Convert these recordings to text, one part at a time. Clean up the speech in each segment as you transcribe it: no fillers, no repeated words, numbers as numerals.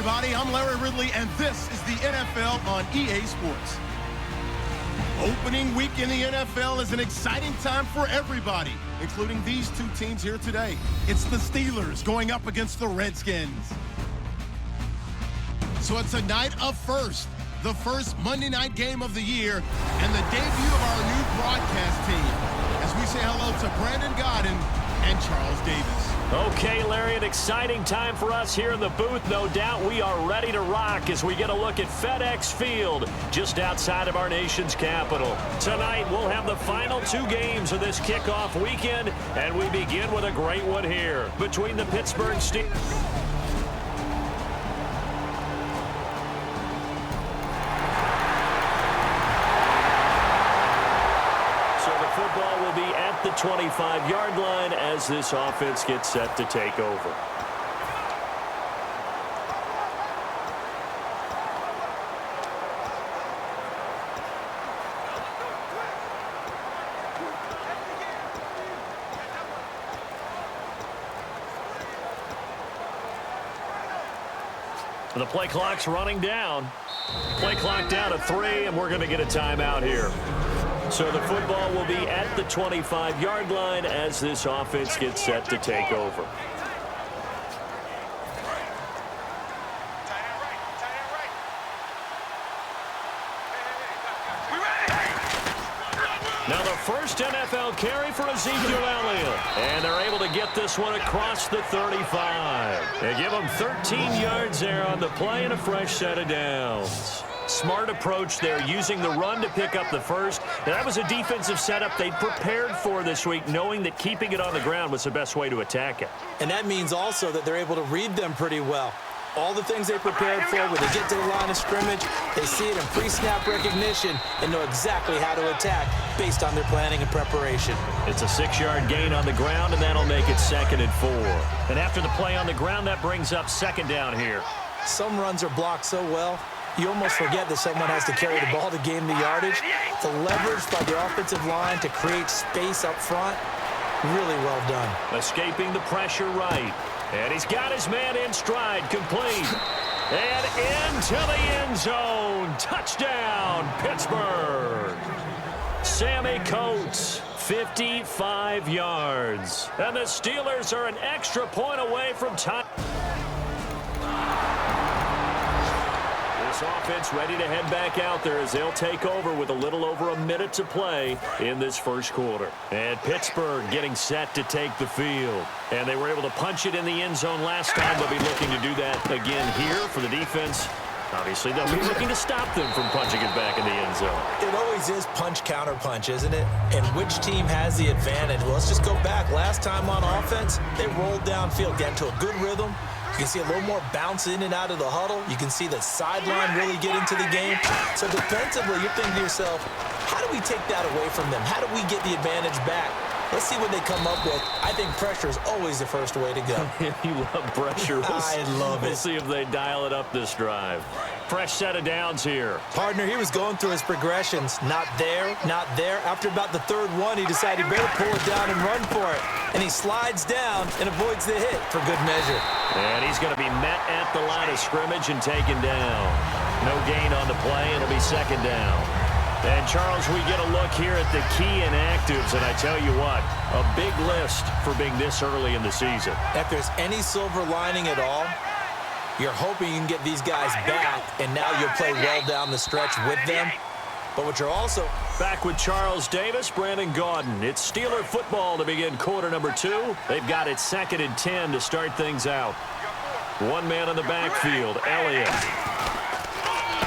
everybody. I'm Larry Ridley, and this is the NFL on EA Sports. Opening week in the NFL is an exciting time for everybody, including these two teams here today. It's the Steelers going up against the Redskins. So it's a night of first, the first Monday night game of the year, and the debut of our new broadcast team, as we say hello to Brandon Godden and Charles Davis. Okay, Larry, an exciting time for us here in the booth. No doubt we are ready to rock as we get a look at FedEx Field, just outside of our nation's capital. Tonight, we'll have the final two games of this kickoff weekend, and we begin with a great one here between the Pittsburgh Steelers. Football will be at the 25-yard line as this offense gets set to take over. The play clock's running down. Play clock down to 3, and we're going to get a timeout here. So the football will be at the 25-yard line as this offense gets set to take over. Now the first NFL carry for Ezekiel Elliott. And they're able to get this one across the 35. They give him 13 yards there on the play and a fresh set of downs. Smart approach there, using the run to pick up the first. Now, that was a defensive setup they'd prepared for this week, knowing that keeping it on the ground was the best way to attack it. And that means also that they're able to read them pretty well. All the things they prepared for, when they get to the line of scrimmage, they see it in pre-snap recognition and know exactly how to attack based on their planning and preparation. It's a 6-yard gain on the ground, and that'll make it 2nd and 4. And after the play on the ground, that brings up 2nd down here. Some runs are blocked so well, you almost forget that someone has to carry the ball to gain the yardage. The leverage by the offensive line to create space up front, really well done. Escaping the pressure right. And he's got his man in stride, complete. And into the end zone. Touchdown, Pittsburgh. Sammy Coates, 55 yards. And the Steelers are an extra point away from time. This offense ready to head back out there as they'll take over with a little over a minute to play in this first quarter. And Pittsburgh getting set to take the field. And they were able to punch it in the end zone last time. They'll be looking to do that again here for the defense. Obviously, they'll be looking to stop them from punching it back in the end zone. It always is punch-counter-punch, isn't it? And which team has the advantage? Well, let's just go back. Last time on offense, they rolled downfield, got into a good rhythm. You can see a little more bounce in and out of the huddle. You can see the sideline really get into the game. So defensively, you're thinking to yourself, how do we take that away from them? How do we get the advantage back? Let's see what they come up with. I think pressure is always the first way to go. You love pressure. I love it. We'll see if they dial it up this drive. Fresh set of downs here. Partner, he was going through his progressions. Not there, not there. After about the third one, he decided he better pull it down and run for it. And he slides down and avoids the hit for good measure. And he's going to be met at the line of scrimmage and taken down. No gain on the play. It'll be 2nd down. And, Charles, we get a look here at the key inactives, and I tell you what, a big list for being this early in the season. If there's any silver lining at all, you're hoping you can get these guys back, and now you'll play well down the stretch with them. But what you're also... Back with Charles Davis, Brandon Gaudin. It's Steeler football to begin quarter number 2. They've got it 2nd and 10 to start things out. One man in the backfield, Elliott.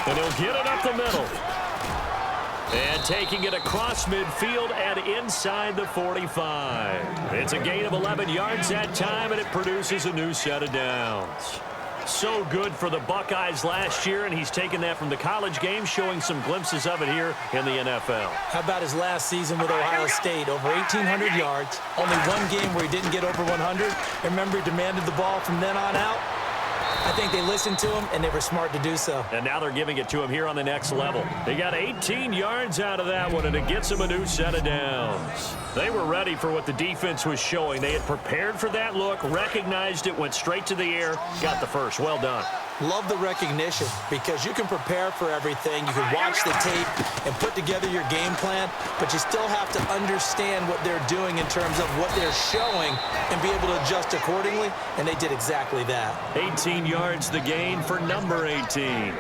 And he'll get it up the middle. And taking it across midfield and inside the 45. It's a gain of 11 yards that time, and it produces a new set of downs. So good for the Buckeyes last year, and he's taken that from the college game, showing some glimpses of it here in the NFL. How about his last season with Ohio State? Over 1,800 yards. Only one game where he didn't get over 100. Remember, he demanded the ball from then on out. I think they listened to him, and they were smart to do so. And now they're giving it to him here on the next level. They got 18 yards out of that one, and it gets them a new set of downs. They were ready for what the defense was showing. They had prepared for that look, recognized it, went straight to the air, got the first. Well done. Love the recognition because you can prepare for everything. You can watch the tape and put together your game plan, but you still have to understand what they're doing in terms of what they're showing and be able to adjust accordingly, and they did exactly that. 18 yards the gain for number 18.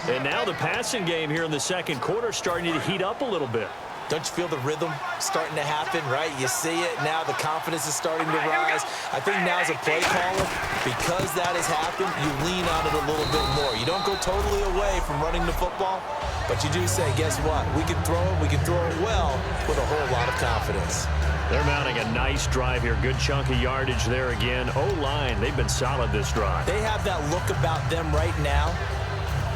And now the passing game here in the second quarter starting to heat up a little bit. Don't you feel the rhythm starting to happen, right? You see it now. The confidence is starting to rise. I think now as a play caller, because that has happened, you lean on it a little bit more. You don't go totally away from running the football, but you do say, guess what? We can throw it. We can throw it well with a whole lot of confidence. They're mounting a nice drive here. Good chunk of yardage there again. O-line, they've been solid this drive. They have that look about them right now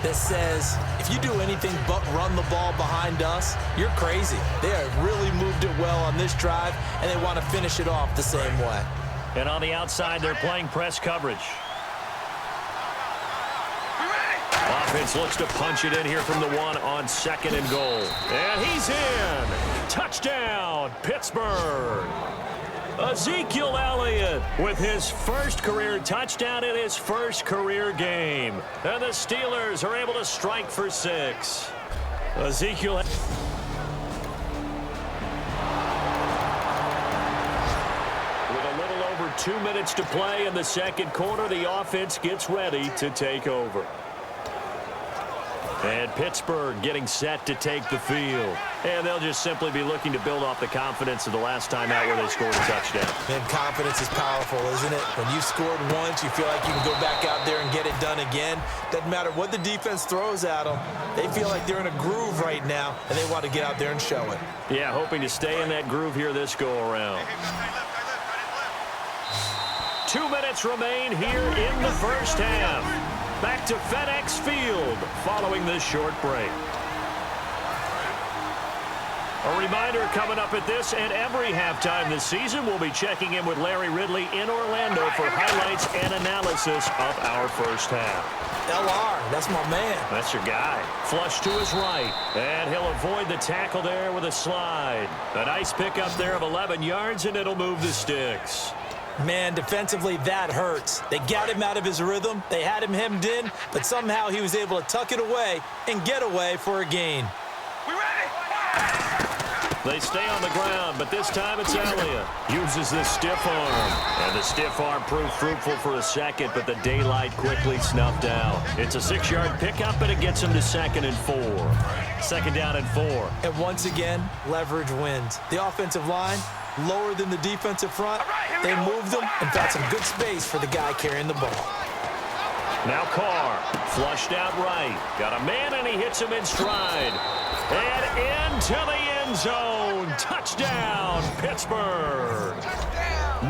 that says, if you do anything but run the ball behind us, you're crazy. They have really moved it well on this drive, and they want to finish it off the same way. And on the outside, they're playing press coverage. Offense looks to punch it in here from the 1 on 2nd and goal. And he's in. Touchdown, Pittsburgh. Ezekiel Elliott with his first career touchdown in his first career game. And the Steelers are able to strike for 6. Ezekiel. With a little over 2 minutes to play in the second quarter, the offense gets ready to take over. And Pittsburgh getting set to take the field. And they'll just simply be looking to build off the confidence of the last time out where they scored a touchdown. And confidence is powerful, isn't it? When you scored once, you feel like you can go back out there and get it done again. Doesn't matter what the defense throws at them. They feel like they're in a groove right now, and they want to get out there and show it. Yeah, hoping to stay in that groove here this go-around. 2 minutes remain here in the first half. Back to FedEx Field following this short break. A reminder coming up at this and every halftime this season, we'll be checking in with Larry Ridley in Orlando for highlights and analysis of our first half. LR, that's my man. That's your guy. Flush to his right, and he'll avoid the tackle there with a slide. A nice pickup there of 11 yards, and it'll move the sticks. Man, defensively, that hurts. They got him out of his rhythm. They had him hemmed in, but somehow he was able to tuck it away and get away for a gain. We ready? They stay on the ground, but this time it's Elliott. Uses the stiff arm. And the stiff arm proved fruitful for a second, but the daylight quickly snuffed out. It's a 6-yard pickup, and it gets him to 2nd and 4. 2nd down and 4. And once again, leverage wins. The offensive line, lower than the defensive front. They moved them and found some good space for the guy carrying the ball. Now Carr, flushed out right. Got a man, and he hits him in stride. And into the end zone. Touchdown, Pittsburgh.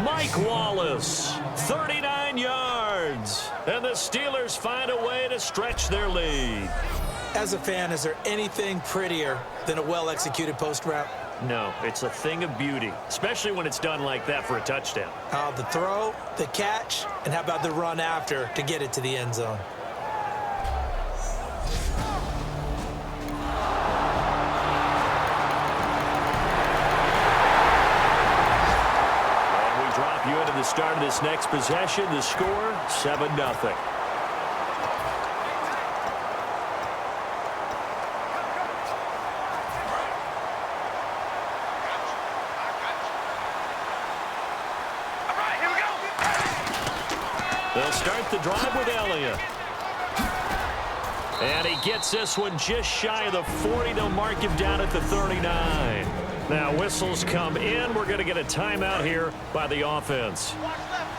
Mike Wallace, 39 yards. And the Steelers find a way to stretch their lead. As a fan, is there anything prettier than a well-executed post route? No, it's a thing of beauty, especially when it's done like that for a touchdown. The throw, the catch, and how about the run after to get it to the end zone? And we drop you into the start of this next possession. The score, 7-0. They'll start the drive with Elliott. And he gets this one just shy of the 40. They'll mark him down at the 39. Now whistles come in. We're going to get a timeout here by the offense.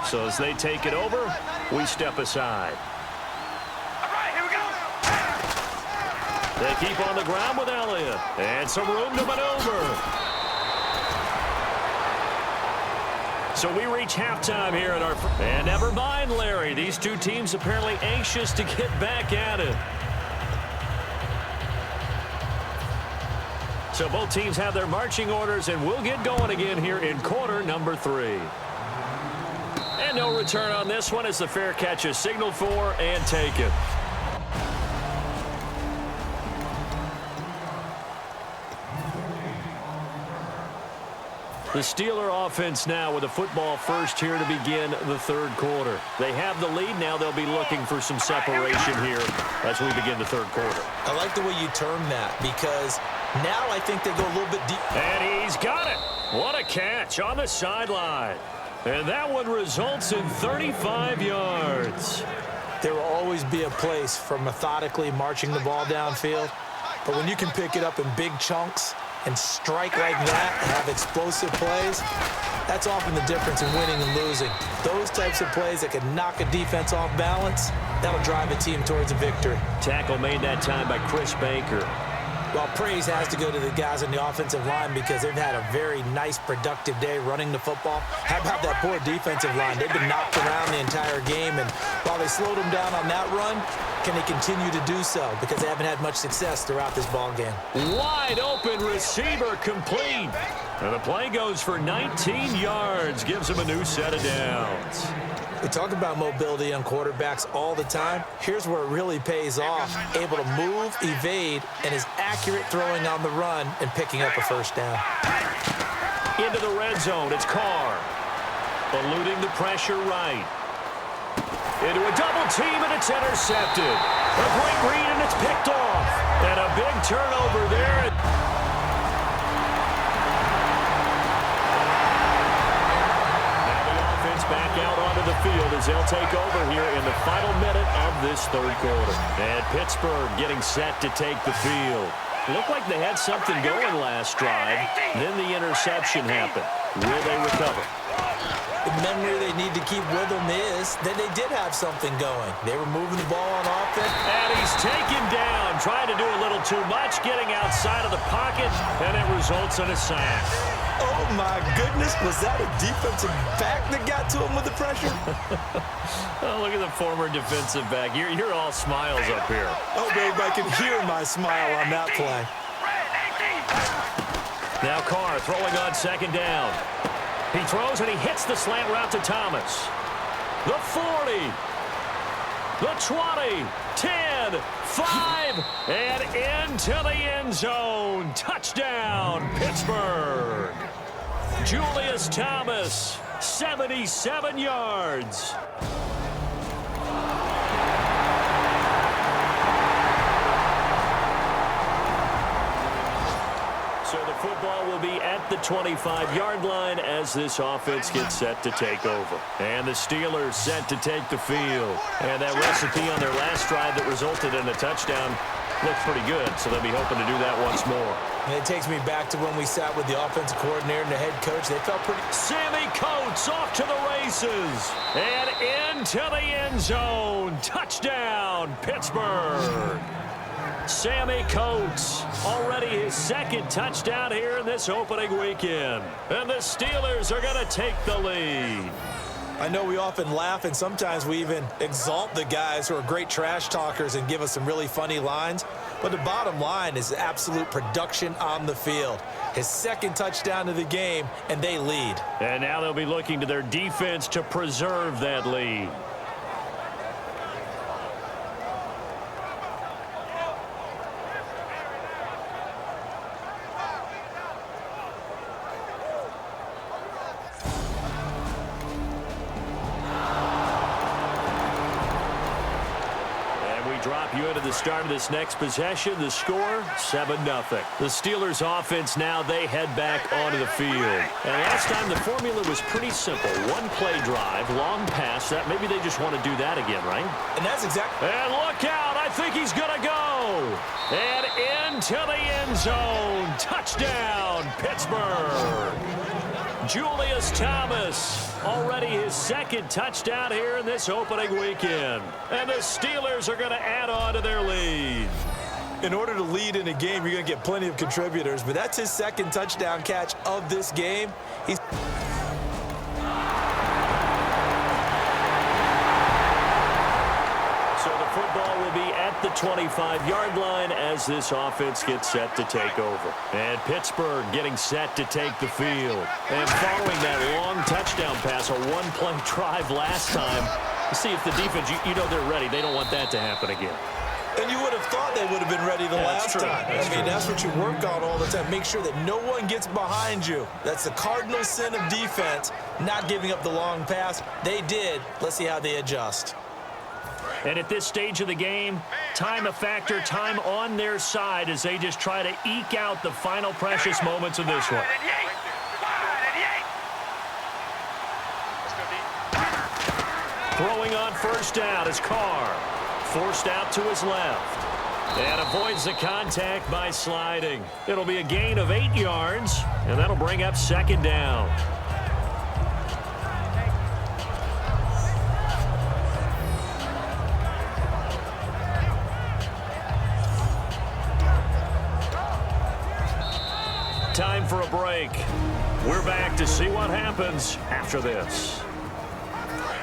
So as they take it over, we step aside. They keep on the ground with Elliott. And some room to maneuver. So we reach halftime here at our... And never mind, Larry. These two teams apparently anxious to get back at it. So both teams have their marching orders, and we'll get going again here in quarter number 3. And no return on this one as the fair catch is signaled for and taken. The Steeler offense now with a football first here to begin the third quarter. They have the lead. Now they'll be looking for some separation here as we begin the third quarter. I like the way you term that because now I think they go a little bit deep. And he's got it. What a catch on the sideline. And that one results in 35 yards. There will always be a place for methodically marching the ball downfield. But when you can pick it up in big chunks and strike like that and have explosive plays, that's often the difference in winning and losing. Those types of plays that can knock a defense off balance, that'll drive a team towards a victory. Tackle made that time by Chris Baker. Well, praise has to go to the guys on the offensive line because they've had a very nice, productive day running the football. How about that poor defensive line? They've been knocked around the entire game, and while they slowed them down on that run, can they continue to do so? Because they haven't had much success throughout this ball game. Wide open receiver complete. And the play goes for 19 yards, gives him a new set of downs. We talk about mobility on quarterbacks all the time. Here's where it really pays off. Able to move, evade, and is accurate throwing on the run and picking up a first down. Into the red zone, it's Carr. Eluding the pressure right. Into a double team, and it's intercepted. A great read, and it's picked off. And a big turnover there. Back out onto the field as they'll take over here in the final minute of this third quarter. And Pittsburgh getting set to take the field. Looked like they had something going last drive. Then the interception happened. Will they recover? The memory they need to keep with them is that they did have something going. They were moving the ball on offense. And he's taken down, trying to do a little too much, getting outside of the pocket, and it results in a sack. Oh, my goodness. Was that a defensive back that got to him with the pressure? Oh, look at the former defensive back. You're all smiles up here. Oh, babe, I can hear my smile on that play. Now Carr throwing on second down. He throws and he hits the slant route to Thomas. The 40, the 20, 10, 5, and into the end zone. Touchdown, Pittsburgh. Julius Thomas, 77 yards. So the football will be at the 25-yard line as this offense gets set to take over. And the Steelers set to take the field. And that recipe on their last drive that resulted in a touchdown looks pretty good, so they'll be hoping to do that once more. And it takes me back to when we sat with the offensive coordinator and the head coach. They felt pretty... Sammy Coates off to the races. And into the end zone. Touchdown, Pittsburgh. Sammy Coates, already his second touchdown here in this opening weekend. And the Steelers are going to take the lead. I know we often laugh, and sometimes we even exalt the guys who are great trash talkers and give us some really funny lines. But the bottom line is absolute production on the field. His second touchdown of the game, and they lead. And now they'll be looking to their defense to preserve that lead. Drop you into the start of this next possession. The score, 7-0. The Steelers offense now, they head back onto the field. And last time the formula was pretty simple. One play drive, long pass. That maybe they just want to do that again, right? And that's exactly... And look out. I think he's going to go. And into the end zone. Touchdown, Pittsburgh. Julius Thomas, already his second touchdown here in this opening weekend. And the Steelers are going to add on to their lead. In order to lead in a game, you're going to get plenty of contributors, but that's his second touchdown catch of this game. He's... So the football will be at the 25-yard line as this offense gets set to take over. And Pittsburgh getting set to take the field. And following that long touchdown pass, a one-play drive last time, see if the defense, you know they're ready. They don't want that to happen again. And you would have thought they would have been ready the last time. That's what you work on all the time. Make sure that no one gets behind you. That's the cardinal sin of defense, not giving up the long pass. They did. Let's see how they adjust. And at this stage of the game, time a factor, time on their side as they just try to eke out the final precious moments of this one. Throwing on first down is Carr. Forced out to his left. And avoids the contact by sliding. It'll be a gain of 8 yards, and that'll bring up second down. Time for a break. We're back to see what happens after this.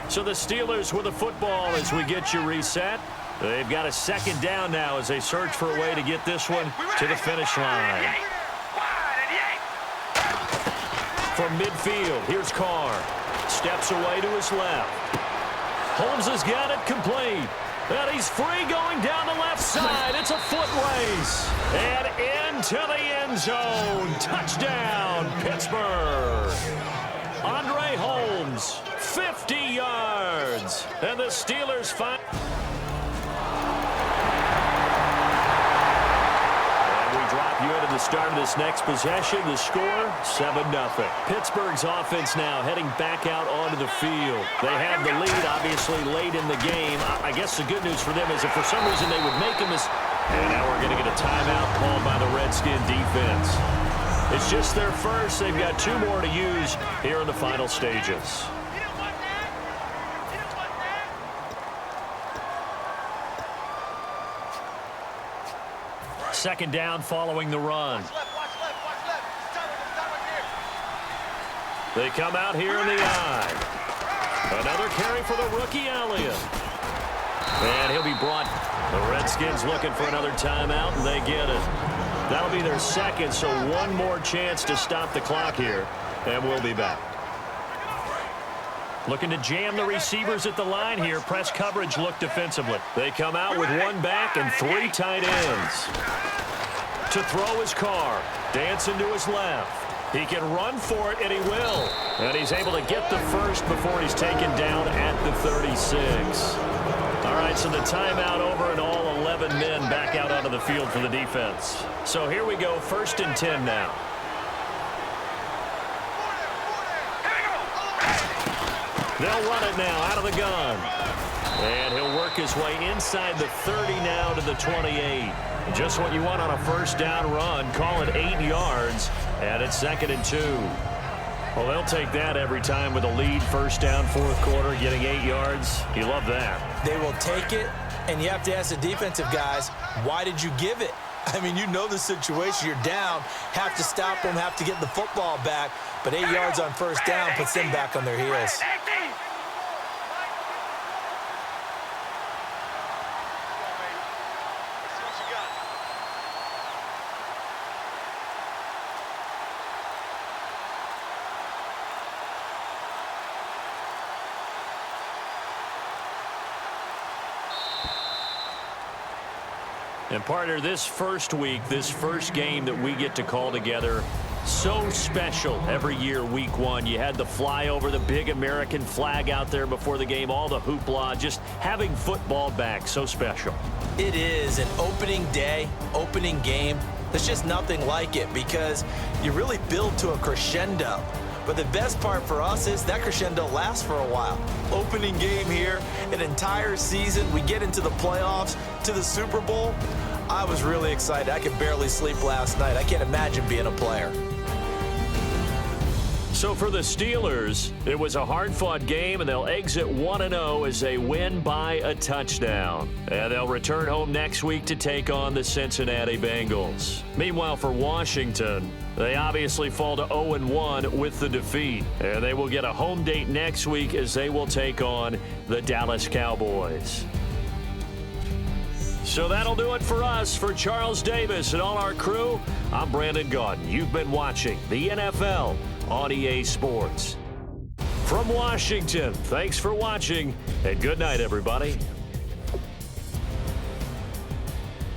So the Steelers with the football as we get you reset. They've got a second down now as they search for a way to get this one to the finish line. From midfield, here's Carr. Steps away to his left. Holmes has got it complete. And he's free going down the left side. It's a foot race. And into the end zone. Touchdown, Pittsburgh. Andre Holmes, 50 yards. And the Steelers find... And we drop you into the start of this next possession. The score, 7-0. Pittsburgh's offense now heading back out onto the field. They have the lead, obviously, late in the game. I guess the good news for them is if for some reason they would make a mistake. And now we're going to get a timeout called by the Redskin defense. It's just their first. They've got 2 more to use here in the final stages. Second down following the run. They come out here in the eye. Another carry for the rookie Elliott. And he'll be brought. The Redskins looking for another timeout, and they get it. That'll be their second, so one more chance to stop the clock here, and we'll be back. Looking to jam the receivers at the line here. Press coverage look defensively. They come out with 1 back and 3 tight ends. To throw his Carr. Dancing to his left. He can run for it, and he will. And he's able to get the first before he's taken down at the 36. All right, so the timeout over and all 11 men back out onto the field for the defense. So here we go, 1st and 10 now. They'll run it now out of the gun. And he'll work his way inside the 30 now to the 28. Just what you want on a first down run. Call it 8 yards, and it's 2nd and 2. Well, they'll take that every time with a lead. First down, 4th quarter, getting 8 yards. You love that. They will take it, and you have to ask the defensive guys, why did you give it? I mean, you know the situation. You're down, have to stop them, have to get the football back, but 8 yards on first down puts them back on their heels. And partner, this first week, this first game that we get to call together, so special every year, week 1. You had the flyover, the big American flag out there before the game, all the hoopla, just having football back, so special. It is an opening day, opening game. There's just nothing like it because you really build to a crescendo. But the best part for us is that crescendo lasts for a while. Opening game here, an entire season. We get into the playoffs, to the Super Bowl. I was really excited. I could barely sleep last night. I can't imagine being a player. So for the Steelers, it was a hard-fought game, and they'll exit 1-0 as they win by a touchdown. And they'll return home next week to take on the Cincinnati Bengals. Meanwhile, for Washington, they obviously fall to 0-1 with the defeat. And they will get a home date next week as they will take on the Dallas Cowboys. So that'll do it for us. For Charles Davis and all our crew, I'm Brandon Gaudin. You've been watching the NFL on EA Sports. From Washington, thanks for watching, and good night, everybody.